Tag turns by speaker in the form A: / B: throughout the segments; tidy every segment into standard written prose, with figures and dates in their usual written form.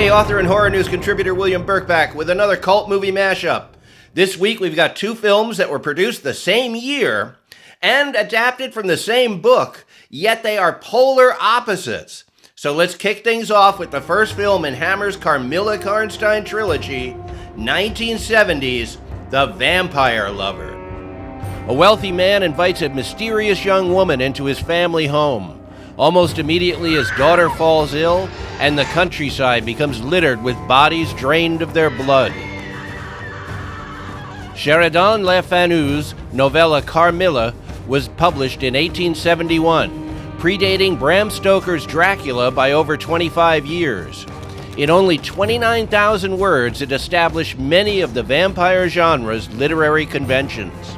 A: Hey, author and horror news contributor William Burke back with another cult movie mashup. This week we've got two films that were produced the same year and adapted from the same book, yet they are polar opposites. So let's kick things off with the first film in Hammer's Carmilla Karnstein trilogy, 1970's The Vampire Lover. A wealthy man invites a mysterious young woman into his family home. Almost immediately, his daughter falls ill, and the countryside becomes littered with bodies drained of their blood. Sheridan Le Fanu's novella Carmilla was published in 1871, predating Bram Stoker's Dracula by over 25 years. In only 29,000 words, it established many of the vampire genre's literary conventions.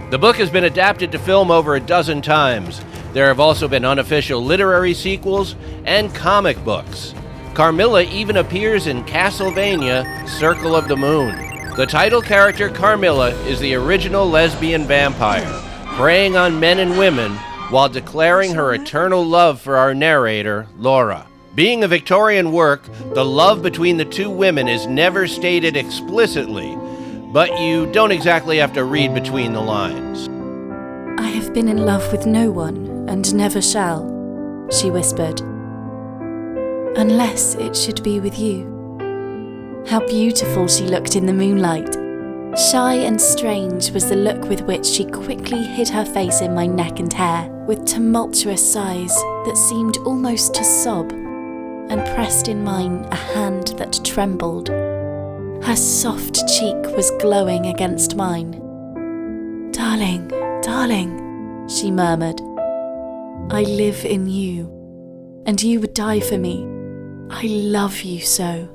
A: The book has been adapted to film over a dozen times. There have also been unofficial literary sequels and comic books. Carmilla even appears in Castlevania: Circle of the Moon. The title character Carmilla is the original lesbian vampire, preying on men and women while declaring her eternal love for our narrator, Laura. Being a Victorian work, the love between the two women is never stated explicitly, but you don't exactly have to read between the lines.
B: I have been in love with no one, and never shall, she whispered. Unless it should be with you. How beautiful she looked in the moonlight. Shy and strange was the look with which she quickly hid her face in my neck and hair, with tumultuous sighs that seemed almost to sob, and pressed in mine a hand that trembled. Her soft cheek was glowing against mine. Darling, darling, she murmured. I live in you, and you would die for me. I love you so.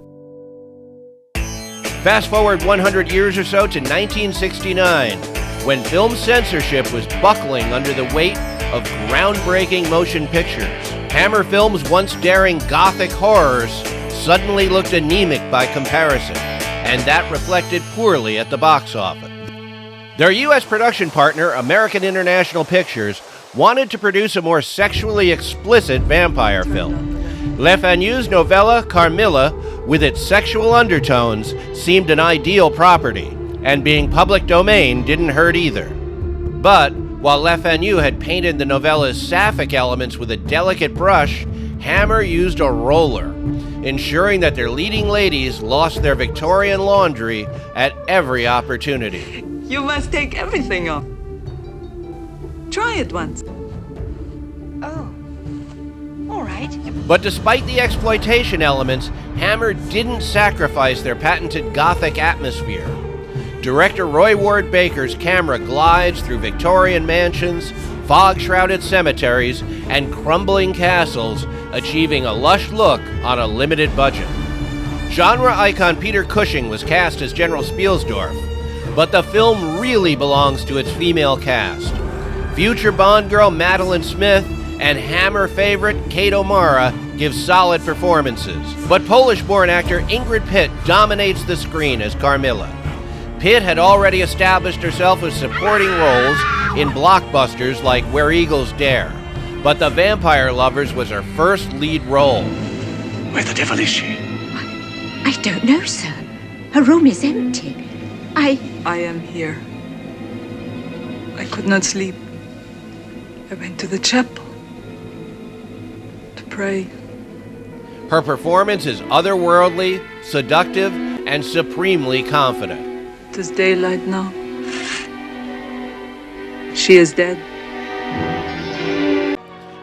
A: Fast forward 100 years or so to 1969, when film censorship was buckling under the weight of groundbreaking motion pictures. Hammer Films' once daring gothic horrors suddenly looked anemic by comparison, and that reflected poorly at the box office. Their U.S. production partner, American International Pictures, wanted to produce a more sexually explicit vampire film. Le Fanu's novella Carmilla, with its sexual undertones, seemed an ideal property, and being public domain didn't hurt either. But while Le Fanu had painted the novella's sapphic elements with a delicate brush, Hammer used a roller, ensuring that their leading ladies lost their Victorian laundry at every opportunity.
C: You must take everything off. Try it once.
D: Oh. All right.
A: But despite the exploitation elements, Hammer didn't sacrifice their patented gothic atmosphere. Director Roy Ward Baker's camera glides through Victorian mansions, fog-shrouded cemeteries, and crumbling castles, achieving a lush look on a limited budget. Genre icon Peter Cushing was cast as General Spielsdorf, but the film really belongs to its female cast. Future Bond girl Madeline Smith and Hammer favorite Kate O'Mara give solid performances. But Polish-born actor Ingrid Pitt dominates the screen as Carmilla. Pitt had already established herself with supporting roles in blockbusters like Where Eagles Dare, but The Vampire Lovers was her first lead role.
E: Where the devil is she?
D: I don't know, sir. Her room is empty. I
C: am here. I could not sleep. I went to the chapel to pray.
A: Her performance is otherworldly, seductive, and supremely confident.
C: It is daylight now. She is dead.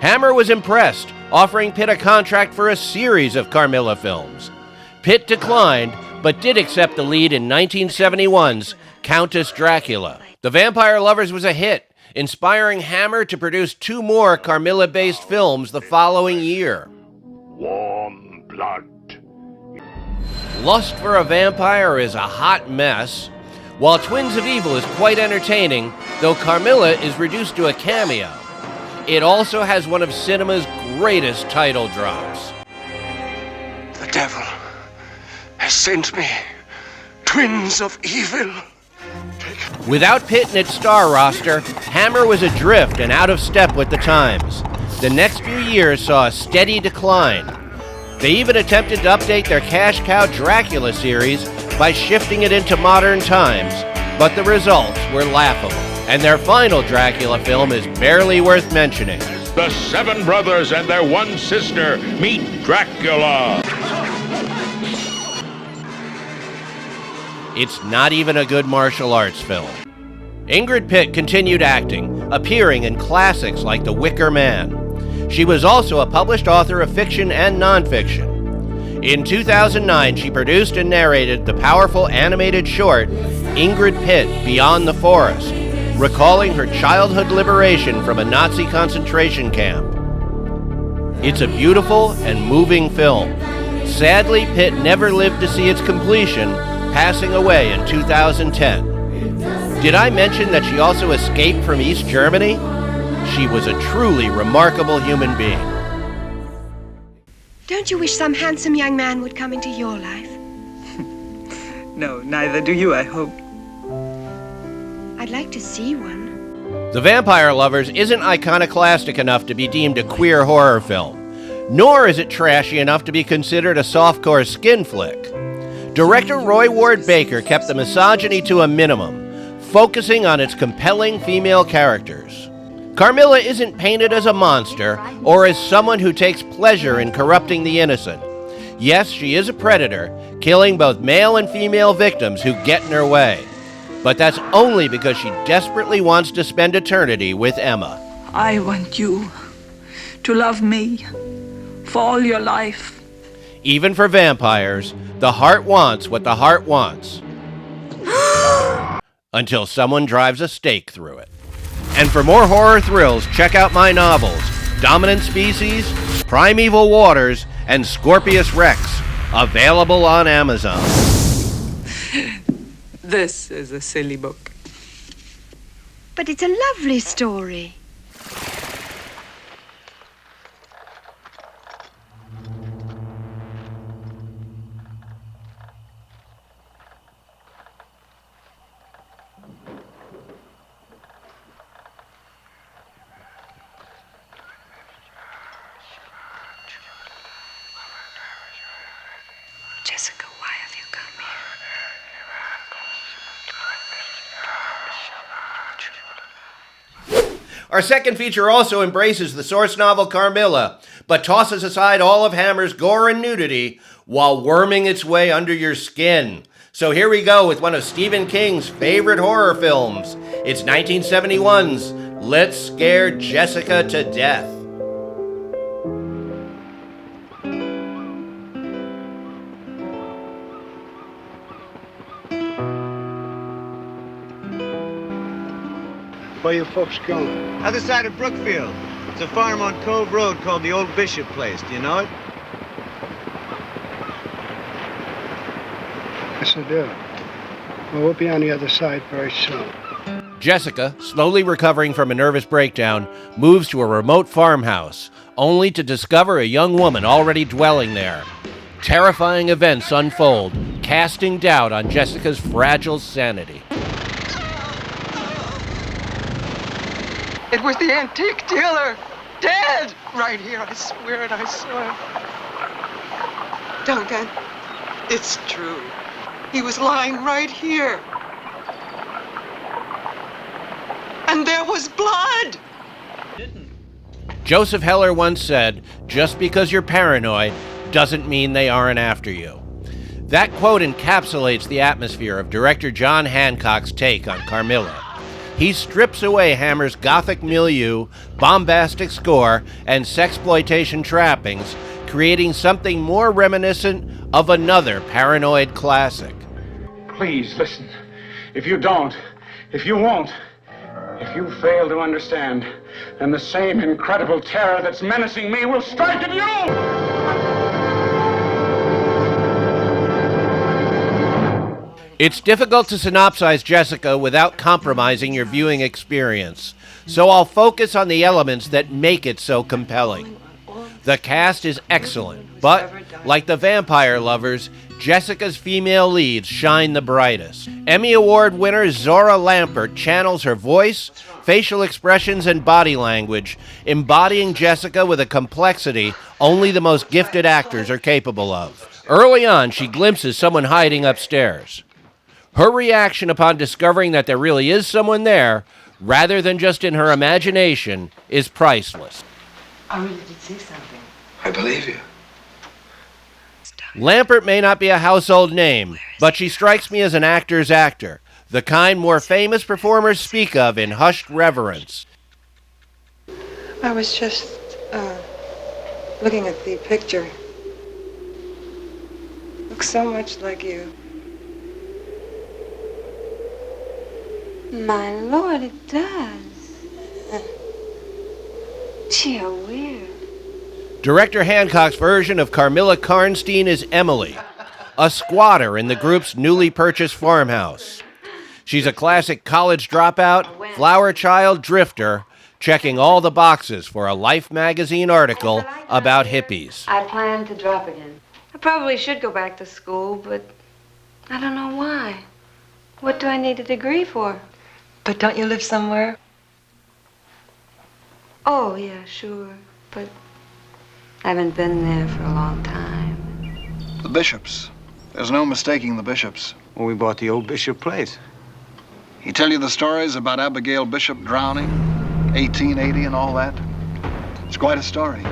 A: Hammer was impressed, offering Pitt a contract for a series of Carmilla films. Pitt declined, but did accept the lead in 1971's Countess Dracula. The Vampire Lovers was a hit, inspiring Hammer to produce two more Carmilla-based films the following year.
E: Warm blood.
A: Lust for a Vampire is a hot mess, while Twins of Evil is quite entertaining, though Carmilla is reduced to a cameo. It also has one of cinema's greatest title drops.
E: The devil has sent me. Twins of Evil.
A: Without Pitt in its star roster, Hammer was adrift and out of step with the times. The next few years saw a steady decline. They even attempted to update their cash cow Dracula series by shifting it into modern times, but the results were laughable, and their final Dracula film is barely worth mentioning.
F: The seven brothers and their one sister meet Dracula.
A: It's not even a good martial arts film. Ingrid Pitt continued acting, appearing in classics like The Wicker Man. She was also a published author of fiction and nonfiction. In 2009, she produced and narrated the powerful animated short Ingrid Pitt, Beyond the Forest, recalling her childhood liberation from a Nazi concentration camp. It's a beautiful and moving film. Sadly, Pitt never lived to see its completion, passing away in 2010. Did I mention that she also escaped from East Germany? She was a truly remarkable human being.
G: Don't you wish some handsome young man would come into your life?
C: No, neither do you, I hope.
G: I'd like to see one.
A: The Vampire Lovers isn't iconoclastic enough to be deemed a queer horror film, nor is it trashy enough to be considered a softcore skin flick. Director Roy Ward Baker kept the misogyny to a minimum, focusing on its compelling female characters. Carmilla isn't painted as a monster or as someone who takes pleasure in corrupting the innocent. Yes, she is a predator, killing both male and female victims who get in her way. But that's only because she desperately wants to spend eternity with Emma.
C: I want you to love me for all your life.
A: Even for vampires, the heart wants what the heart wants. Until someone drives a stake through it. And for more horror thrills, check out my novels, Dominant Species, Primeval Waters, and Scorpius Rex, available on Amazon.
C: This is a silly book.
G: But it's a lovely story. Jessica, why have you come here?
A: Our second feature also embraces the source novel Carmilla, but tosses aside all of Hammer's gore and nudity while worming its way under your skin. So here we go with one of Stephen King's favorite horror films. It's 1971's Let's Scare Jessica to Death.
H: Where you folks going?
I: Other side of Brookfield. It's a farm on Cove Road called the Old Bishop Place. Do you know it?
H: Yes, I do. Well, we'll be on the other side very soon.
A: Jessica, slowly recovering from a nervous breakdown, moves to a remote farmhouse, only to discover a young woman already dwelling there. Terrifying events unfold, casting doubt on Jessica's fragile sanity.
J: It was the antique dealer! Dead! Right here, I swear it, I saw him. Duncan, it's true. He was lying right here. And there was blood!
A: Joseph Heller once said, "Just because you're paranoid doesn't mean they aren't after you." That quote encapsulates the atmosphere of director John Hancock's take on Carmilla. He strips away Hammer's gothic milieu, bombastic score, and sexploitation trappings, creating something more reminiscent of another paranoid classic.
K: Please, listen. If you don't, if you won't, if you fail to understand, then the same incredible terror that's menacing me will strike at you!
A: It's difficult to synopsize Jessica without compromising your viewing experience, so I'll focus on the elements that make it so compelling. The cast is excellent, but like the vampire lovers, Jessica's female leads shine the brightest. Emmy Award winner Zohra Lampert channels her voice, facial expressions, and body language, embodying Jessica with a complexity only the most gifted actors are capable of. Early on, she glimpses someone hiding upstairs. Her reaction upon discovering that there really is someone there, rather than just in her imagination, is priceless.
J: I really did say something.
E: I believe you.
A: Lampert may not be a household name, but she strikes me as an actor's actor, the kind more famous performers speak of in hushed reverence.
C: I was just looking at the picture. Looks so much like you.
G: My lord, it does. Gee, how weird.
A: Director Hancock's version of Carmilla Karnstein is Emily, a squatter in the group's newly purchased farmhouse. She's a classic college dropout, flower child drifter, checking all the boxes for a Life magazine article about hippies.
L: I plan to drop again. I probably should go back to school, but I don't know why. What do I need a degree for?
C: But don't you live somewhere?
L: Oh, yeah, sure, but I haven't been there for a long time.
M: The bishops. There's no mistaking the bishops.
I: Well, we bought the old Bishop place.
M: He tell you the stories about Abigail Bishop drowning, 1880 and all that? It's quite a story.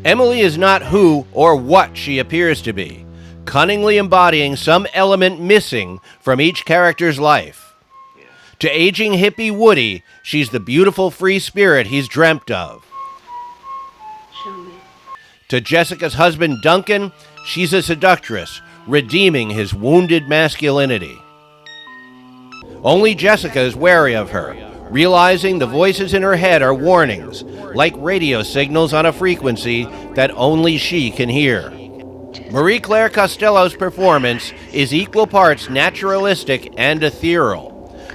A: Emily is not who or what she appears to be, cunningly embodying some element missing from each character's life. To aging hippie Woody, she's the beautiful free spirit he's dreamt of.
L: Show me.
A: To Jessica's husband Duncan, she's a seductress, redeeming his wounded masculinity. Only Jessica is wary of her, realizing the voices in her head are warnings, like radio signals on a frequency that only she can hear. Mariclaire Costello's performance is equal parts naturalistic and ethereal,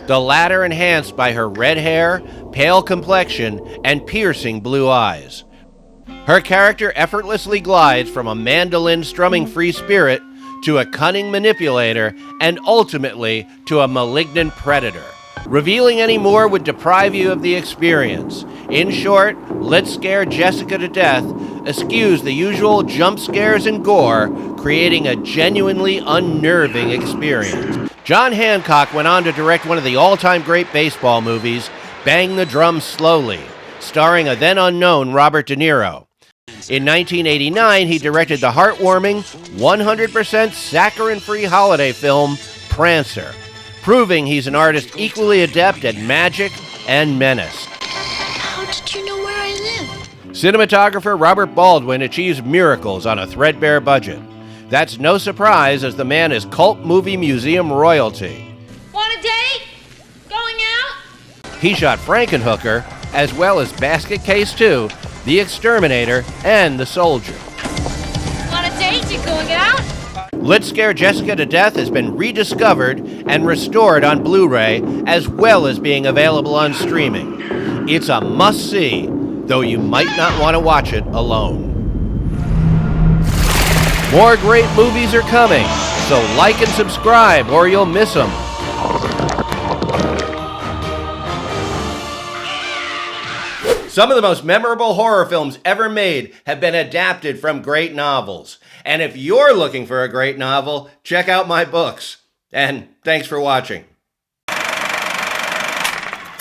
A: the latter enhanced by her red hair, pale complexion, and piercing blue eyes. Her character effortlessly glides from a mandolin-strumming free spirit to a cunning manipulator and ultimately to a malignant predator. Revealing any more would deprive you of the experience. In short, Let's Scare Jessica to Death eschews the usual jump scares and gore, creating a genuinely unnerving experience. John Hancock went on to direct one of the all-time great baseball movies, Bang the Drum Slowly, starring a then-unknown Robert De Niro. In 1989, he directed the heartwarming, 100% saccharine-free holiday film, Prancer, proving he's an artist equally adept at magic and menace.
D: How did you know where I live?
A: Cinematographer Robert Baldwin achieves miracles on a threadbare budget. That's no surprise, as the man is cult movie museum royalty.
N: Want a date? Going out?
A: He shot Frankenhooker, as well as Basket Case 2, The Exterminator, and The Soldier.
N: Want a date? You going out?
A: Let's Scare Jessica to Death has been rediscovered and restored on Blu-ray, as well as being available on streaming. It's a must-see, though you might not want to watch it alone. More great movies are coming, so like and subscribe or you'll miss them. Some of the most memorable horror films ever made have been adapted from great novels. And if you're looking for a great novel, check out my books. And thanks for watching.